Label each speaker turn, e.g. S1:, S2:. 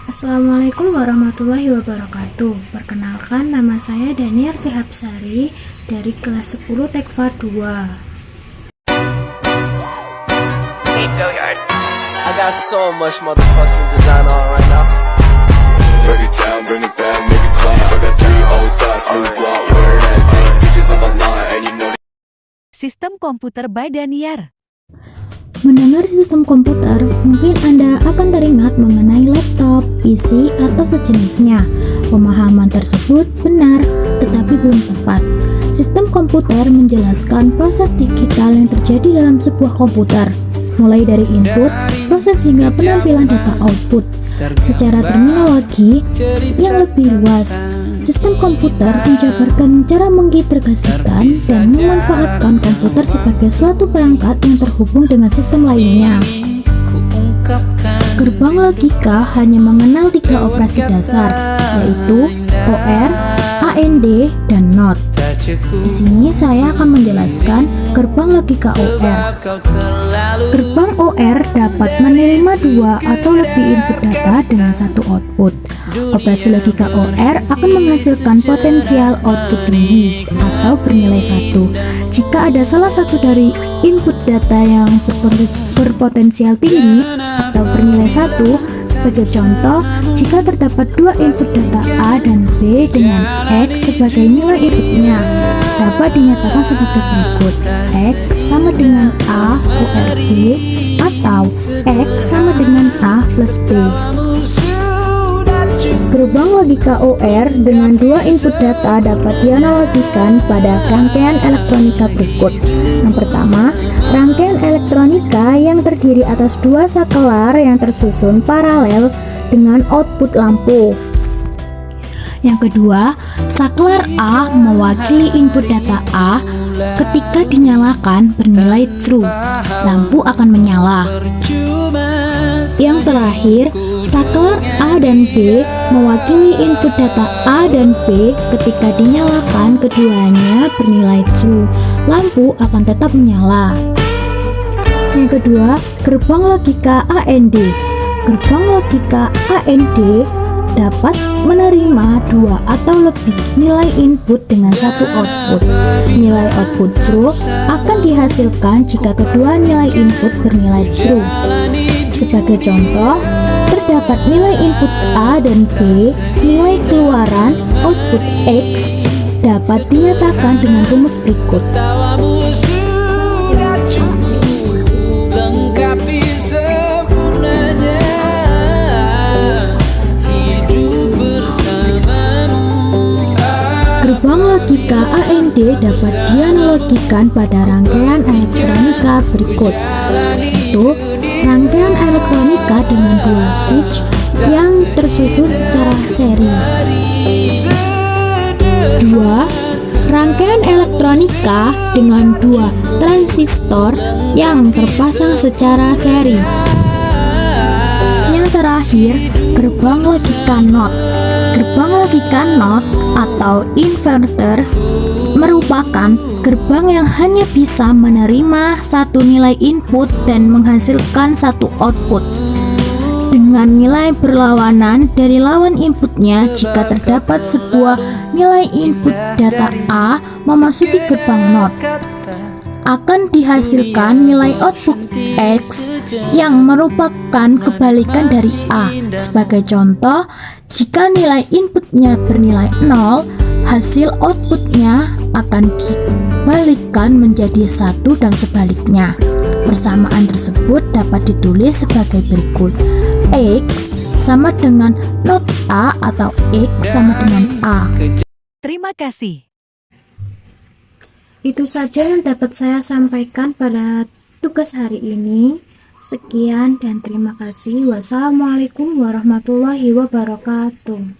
S1: Assalamualaikum warahmatullahi wabarakatuh. Perkenalkan, nama saya Daniar Hapsari dari kelas 10 Tekva 2.
S2: I got so much motherfucking design on right now.
S3: Break it down, bring it back, make it clap. I got 3 old thoughts, new block, where that thing. Bitches on the line, and you know.
S4: Sistem komputer by Daniar.
S1: Mendengar sistem komputer, mungkin Anda akan teringat mengenai laptop, PC, atau sejenisnya. Pemahaman tersebut benar, tetapi belum tepat. Sistem komputer menjelaskan proses digital yang terjadi dalam sebuah komputer, mulai dari input, proses hingga penampilan data output. Secara terminologi yang lebih luas, sistem komputer menjabarkan cara mengintegrasikan dan memanfaatkan komputer sebagai suatu perangkat yang terhubung dengan sistem lainnya. Gerbang logika hanya mengenal 3 operasi dasar, yaitu OR, AND, dan NOT. Di sini saya akan menjelaskan gerbang logika OR. Gerbang OR dapat menerima 2 atau lebih input data dengan 1 output. Operasi logika OR akan menghasilkan potensial output tinggi atau bernilai 1 jika ada salah satu dari input data yang berpotensial tinggi atau bernilai 1. Sebagai contoh, jika terdapat 2 input data A dan B dengan X sebagai nilai inputnya, dapat dinyatakan sebagai berikut: X sama dengan A OR B atau X sama dengan A plus B. Gerbang logika OR dengan 2 input data dapat dianalogikan pada rangkaian elektronika berikut. Yang pertama, rangkaian elektronika yang terdiri atas 2 sakelar yang tersusun paralel dengan output lampu. Yang kedua, saklar A mewakili input data A. Ketika dinyalakan bernilai true, lampu akan menyala. Yang terakhir, saklar A dan B mewakili input data A dan B. Ketika dinyalakan keduanya bernilai true, lampu akan tetap menyala. Yang kedua, gerbang logika AND. Gerbang logika AND dapat menerima 2 atau lebih nilai input dengan 1 output. Nilai output true akan dihasilkan jika kedua nilai input bernilai true. Sebagai contoh, terdapat nilai input A dan B, nilai keluaran output X dapat dinyatakan dengan rumus berikut. Gerbang logika AND dapat dianalogikan pada rangkaian elektronika berikut. 1. Rangkaian elektronika dengan 2 switch yang tersusun secara seri. 2. Rangkaian elektronika dengan 2 transistor yang terpasang secara seri. Yang terakhir, gerbang logika NOT. Gerbang logika NOT atau inverter merupakan gerbang yang hanya bisa menerima 1 nilai input dan menghasilkan 1 output dengan nilai berlawanan dari lawan inputnya. Jika terdapat sebuah nilai input data A memasuki gerbang NOT, akan dihasilkan nilai output X yang merupakan kebalikan dari A. Sebagai contoh, jika nilai inputnya bernilai 0, hasil outputnya akan dibalikkan menjadi 1 dan sebaliknya. Persamaan tersebut dapat ditulis sebagai berikut: X sama dengan not A atau X sama dengan A.
S4: Terima kasih.
S1: Itu saja yang dapat saya sampaikan pada tugas hari ini. Sekian dan terima kasih. Wassalamualaikum warahmatullahi wabarakatuh.